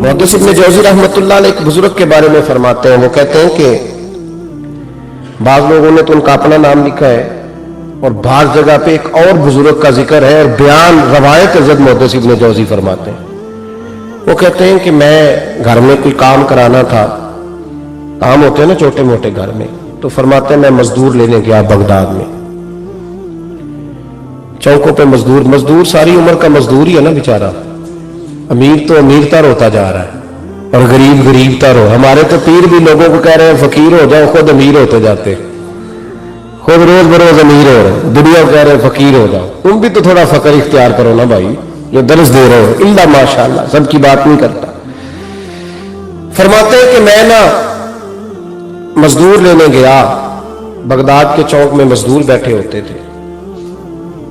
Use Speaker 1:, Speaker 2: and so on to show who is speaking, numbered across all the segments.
Speaker 1: मुहद्दिस इब्न जौज़ी रहमतुल्लाह अलैह एक बुजुर्ग के बारे में फरमाते हैं, वो कहते हैं कि बाज़ लोगों ने तो उनका अपना नाम लिखा है और बाज़ जगह पे एक और बुजुर्ग का जिक्र है और बयान रवायत अज़द मुहद्दिस इब्न जौज़ी फरमाते हैं। वो कहते हैं कि मैं घर में कोई काम कराना था, काम होते हैं ना छोटे मोटे घर में, तो फरमाते हैं मैं मजदूर लेने गया बगदाद में। चौकों पे मजदूर सारी उम्र का मजदूर ही है ना बेचारा। अमीर तो अमीरतर होता जा रहा है और गरीब गरीबतर हो। हमारे तो पीर भी लोगों को कह रहे हैं फकीर हो जाओ, खुद अमीर होते जाते, खुद रोज बरोज अमीर हो रहे, दुनिया कह रहे हैं फकीर हो जाओ। तुम भी तो थोड़ा फकर इख्तियार करो ना भाई, जो दर्ज दे रहे हो। इल्ला माशाअल्लाह, सबकी बात नहीं करता। फरमाते हैं कि मैं ना मजदूर लेने गया, बगदाद के चौक में मजदूर बैठे होते थे,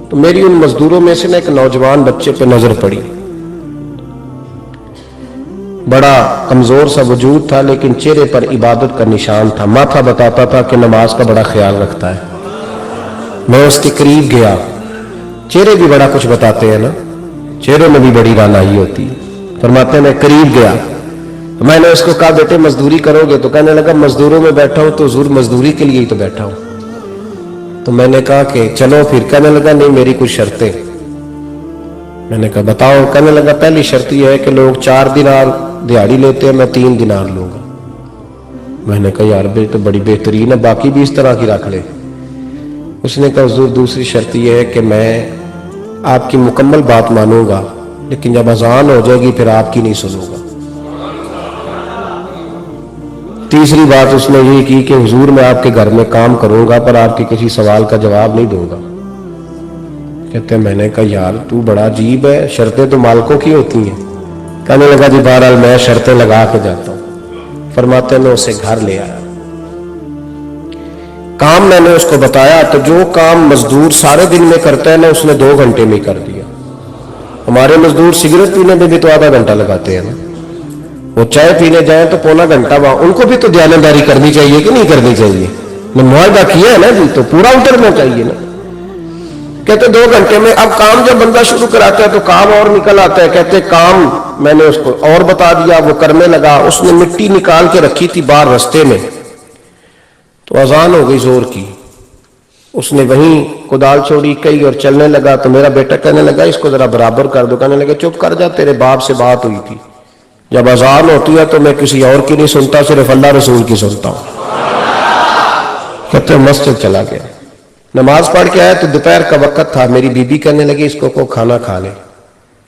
Speaker 1: तो मेरी उन मजदूरों में से ना एक नौजवान बच्चे पे नजर पड़ी। बड़ा कमजोर सा वजूद था लेकिन चेहरे पर इबादत का निशान था। माथा बताता था कि नमाज का बड़ा ख्याल रखता है। मैं उसके करीब गया, चेहरे भी बड़ा कुछ बताते हैं ना, चेहरे में भी बड़ी रानाई होती है। फरमाते हैं मैं करीब गया तो मैंने उसको कहा बेटे मजदूरी करोगे? तो कहने लगा मजदूरों में बैठा हूं तो हुजूर मजदूरी के लिए ही तो बैठा हूं। तो मैंने कहा कि चलो फिर। कहने लगा नहीं मेरी कुछ शर्तें। मैंने कहा बताओ? कहने लगा पहली शर्त यह है कि लोग 4 दिनार दिहाड़ी लेते हैं, मैं 3 दिनार लूंगा। मैंने कहा यार बे तो बड़ी बेहतरीन है, बाकी भी इस तरह की रख ले। उसने कहा हुजूर दूसरी शर्त यह है कि मैं आपकी मुकम्मल बात मानूंगा लेकिन जब अजान हो जाएगी फिर आपकी नहीं सुनूंगा। तीसरी बात उसने ये की कि हुजूर मैं आपके घर में काम करूंगा पर आपके किसी सवाल का जवाब नहीं दूंगा। कहते हैं मैंने कहा यार तू बड़ा अजीब है, शर्तें तो मालिकों की होती हैं। कहने लगा जी बहरहाल मैं शर्तें लगा के जाता हूं। फरमाते मैं उसे घर ले आया, काम मैंने उसको बताया तो जो काम मजदूर सारे दिन में करता है ना उसने 2 घंटे में कर दिया। हमारे मजदूर सिगरेट पीने में भी तो आधा घंटा लगाते हैं ना, वो चाय पीने जाए तो पौना घंटा। वहां उनको भी तो दयानतदारी करनी चाहिए कि नहीं करनी चाहिए? मुआहदा किया है ना जी, तो पूरा उतरना चाहिए ना। कहते 2 घंटे में। अब काम जब बंदा शुरू कराता है तो काम और निकल आता है। कहते काम मैंने उसको और बता दिया, वो करने लगा। उसने मिट्टी निकाल के रखी थी बाहर रास्ते में, तो अजान हो गई जोर की। उसने वहीं कुदाल छोड़ी कई और चलने लगा। तो मेरा बेटा कहने लगा इसको जरा बराबर कर दो। कहने लगे चुप कर जा, तेरे बाप से बात हुई थी, जब अजान होती है तो मैं किसी और की नहीं सुनता, सिर्फ अल्लाह रसूल की सुनता हूं। कहते मस्जिद चला गया, नमाज पढ़ के आया तो दोपहर का वक्त था। मेरी बीबी कहने लगी इसको को खाना खा ले।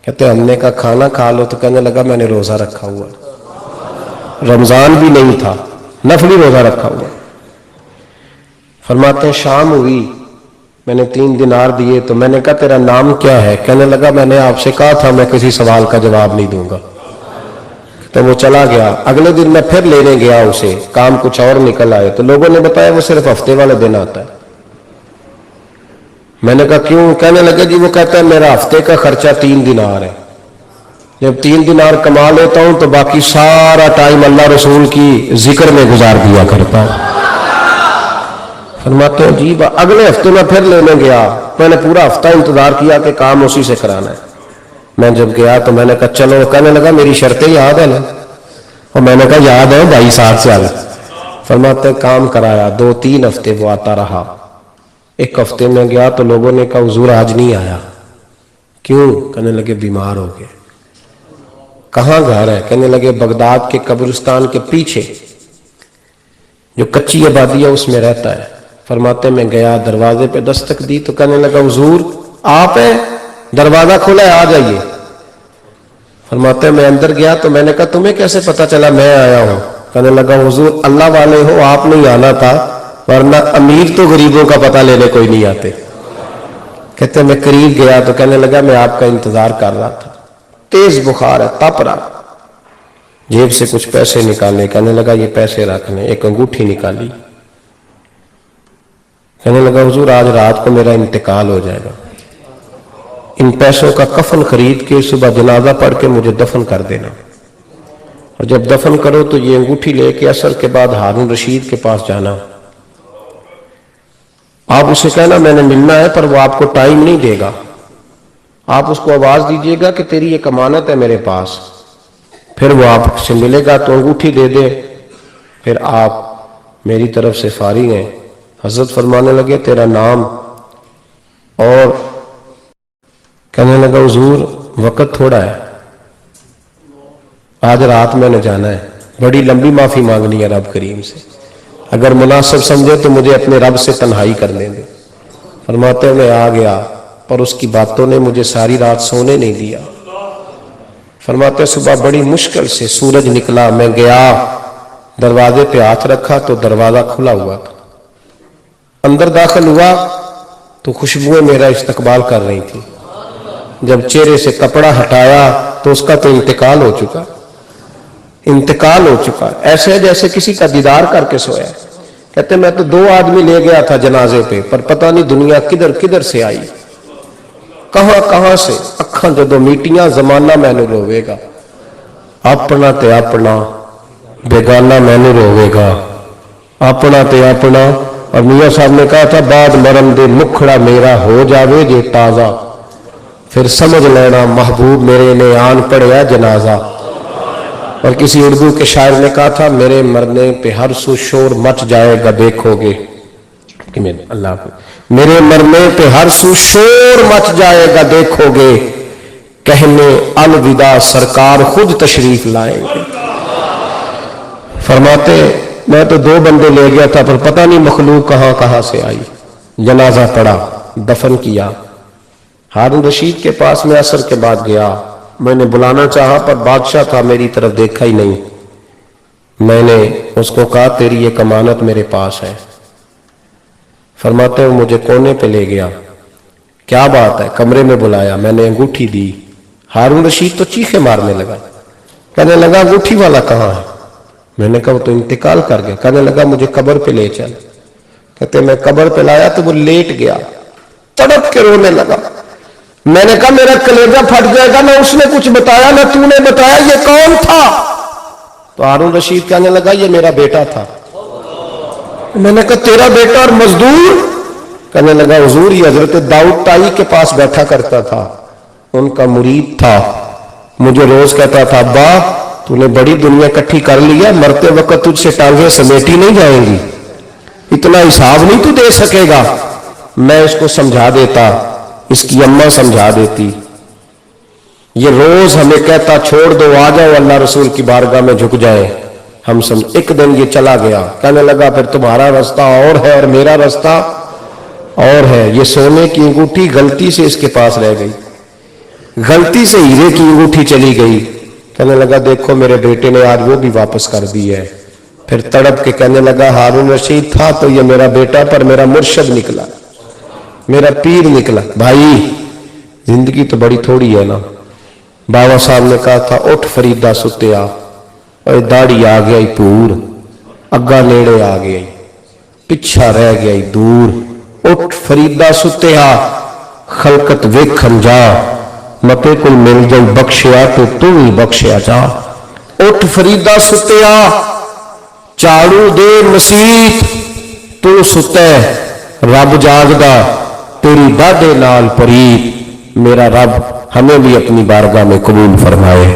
Speaker 1: कहते हमने कहा खाना खा लो, तो कहने लगा मैंने रोजा रखा हुआ, रमजान भी नहीं था, नफली रोजा रखा हुआ। फरमाते हैं शाम हुई, मैंने 3 दिनार दिए तो मैंने कहा तेरा नाम क्या है? कहने लगा मैंने आपसे कहा था मैं किसी सवाल का जवाब नहीं दूंगा। तो वो चला गया। अगले दिन मैं फिर लेने गया उसे, काम कुछ और निकल आए तो लोगों ने बताया वो सिर्फ हफ्ते वाले दिन आता है। मैंने कहा क्यों? कहने लगे जी वो कहता है मेरा हफ्ते का खर्चा 3 दिनार है, जब 3 दिनार कमा लेता हूं तो बाकी सारा टाइम अल्लाह रसूल की जिक्र में गुजार दिया करता हूं। फरमाते हैं अजीब। अगले हफ्ते में फिर लेने गया, मैंने पूरा हफ्ता इंतजार किया कि काम उसी से कराना है। मैं जब गया तो मैंने कहा चलो। कहने लगा मेरी शर्तें याद है ना? और मैंने कहा याद है भाई 7 साल। फरमाते काम कराया, 2-3 हफ्ते वो आता रहा। एक हफ्ते में गया तो लोगों ने कहा हुजूर आज नहीं आया। क्यों? कहने लगे बीमार हो गए। कहाँ घर है? कहने लगे बगदाद के कब्रिस्तान के पीछे जो कच्ची आबादी है उसमें रहता है। फरमाते मैं गया, दरवाजे पे दस्तक दी तो कहने लगा हुजूर आप है? दरवाजा खुला है, आ जाइए। फरमाते मैं अंदर गया तो मैंने कहा तुम्हें कैसे पता चला मैं आया हूं? कहने लगा हुजूर अल्लाह वाले हो, आप नहीं आना था, वरना अमीर तो गरीबों का पता लेने कोई नहीं आते। कहते मैं करीब गया तो कहने लगा मैं आपका इंतजार कर रहा था, तेज बुखार है, तप रहा। जेब से कुछ पैसे निकालने, कहने लगा ये पैसे रखने। एक अंगूठी निकाली, कहने लगा हुजूर आज रात को मेरा इंतकाल हो जाएगा, इन पैसों का कफन खरीद के सुबह जनाजा पढ़ के मुझे दफन कर देना, और जब दफन करो तो ये अंगूठी लेके असर के बाद हारून रशीद के पास जाना। आप उसे कहना मैंने मिलना है पर वो आपको टाइम नहीं देगा, آپ اس کو آواز دیجئے گا کہ تیری ایک امانت ہے میرے پاس، پھر وہ آپ سے ملے گا تو انگوٹھی دے دے، پھر آپ میری طرف سے فارغ ہیں۔ حضرت فرمانے لگے تیرا نام؟ اور کہنے لگا حضور وقت تھوڑا ہے، آج رات میں نے جانا ہے، بڑی لمبی معافی مانگنی ہے رب کریم سے، اگر مناسب سمجھے تو مجھے اپنے رب سے تنہائی کرنے دے۔ فرماتے ہیں میں آ گیا اور اس کی باتوں نے مجھے ساری رات سونے نہیں دیا۔ فرماتے ہیں صبح بڑی مشکل سے سورج نکلا، میں گیا دروازے پہ ہاتھ رکھا تو دروازہ کھلا ہوا تھا، اندر داخل ہوا تو خوشبوئیں میرا استقبال کر رہی تھی، جب چہرے سے کپڑا ہٹایا تو اس کا تو انتقال ہو چکا، ایسے ہے جیسے کسی کا دیدار کر کے سویا۔ کہتے میں تو 2 آدمی لے گیا تھا جنازے پہ، پر پتہ نہیں دنیا کدھر کدھر سے آئی، کہاں سے اکھاں جدو میٹیاں زمانہ میں نے روے گا، اپنا تے اپنا بیگانہ میں نے روے گا، اپنا تے اپنا۔ اور میاں صاحب نے کہا تھا بعد مرم دے مکھڑا میرا ہو جاوے جے تازہ، پھر سمجھ لینا محبوب میرے نے آن پڑیا جنازہ۔ اور کسی اردو کے شاعر نے کہا تھا میرے مرنے پہ ہر سو شور مچ جائے گا دیکھو گے، اللہ میرے مرنے پہ ہر سو شور مچ جائے گا دیکھو گے، کہنے الوداع سرکار خود تشریف لائیں گے۔ فرماتے میں تو 2 بندے لے گیا تھا پر پتہ نہیں مخلوق کہاں سے آئی۔ جنازہ پڑا، دفن کیا۔ ہارون رشید کے پاس میں عصر کے بعد گیا، میں نے بلانا چاہا پر بادشاہ تھا، میری طرف دیکھا ہی نہیں۔ میں نے اس کو کہا تیری ایک امانت میرے پاس ہے۔ فرماتے ہیں مجھے کونے پہ لے گیا، کیا بات ہے؟ کمرے میں بلایا، میں نے انگوٹھی دی۔ ہارون رشید تو چیخے مارنے لگا، کہنے لگا انگوٹھی والا کہاں ہے؟ میں نے کہا وہ تو انتقال کر گیا۔ کہنے لگا مجھے قبر پہ لے چل۔ کہتے میں قبر پہ لایا تو وہ لیٹ گیا، تڑپ کے رونے لگا۔ میں نے کہا میرا کلیجہ پھٹ جائے گا، نہ اس نے کچھ بتایا نہ تو نے بتایا، یہ کون تھا؟ تو ہارون رشید کہنے لگا یہ میرا بیٹا تھا۔ میں نے کہا تیرا بیٹا اور مزدور؟ کہنے لگا حضور یہ حضرت داؤد تائی کے پاس بیٹھا کرتا تھا، ان کا مرید تھا، مجھے روز کہتا تھا ابا تو نے بڑی دنیا کٹھی کر لیا، مرتے وقت تجھ سے ٹانگیں سمیٹی نہیں جائیں گی، اتنا حساب نہیں تو دے سکے گا۔ میں اس کو سمجھا دیتا، اس کی اماں سمجھا دیتی، یہ روز ہمیں کہتا چھوڑ دو آ جاؤ اللہ رسول کی بارگاہ میں جھک جائے، ہم ایک دن یہ چلا گیا۔ کہنے لگا پھر تمہارا رستہ اور ہے اور میرا رستہ اور ہے۔ یہ سونے کی انگوٹھی غلطی سے اس کے پاس رہ گئی، غلطی سے ہیرے کی انگوٹھی چلی گئی۔ کہنے لگا دیکھو میرے بیٹے نے آج وہ بھی واپس کر دی ہے۔ پھر تڑپ کے کہنے لگا ہارون رشید تھا تو یہ میرا بیٹا پر میرا مرشد نکلا، میرا پیر نکلا۔ بھائی زندگی تو بڑی تھوڑی ہے نا۔ بابا صاحب نے کہا تھا اٹھ فریدہ ستیا، اور داڑھی آ گیا پور، اگا نیڑے آ گیا پچھا رہ گیا دور، اٹھ فریدہ ستیا خلقت ویکھن جا، متے کل مل جائی بخشیا تو ہی بخشیا جا۔ اٹھ فریدہ ستیا چاڑو دے مسیت، تو ستے رب جاگدا تیری ڈاڈے نال پریت۔ میرا رب ہمیں بھی اپنی بارگاہ میں قبول فرمائے۔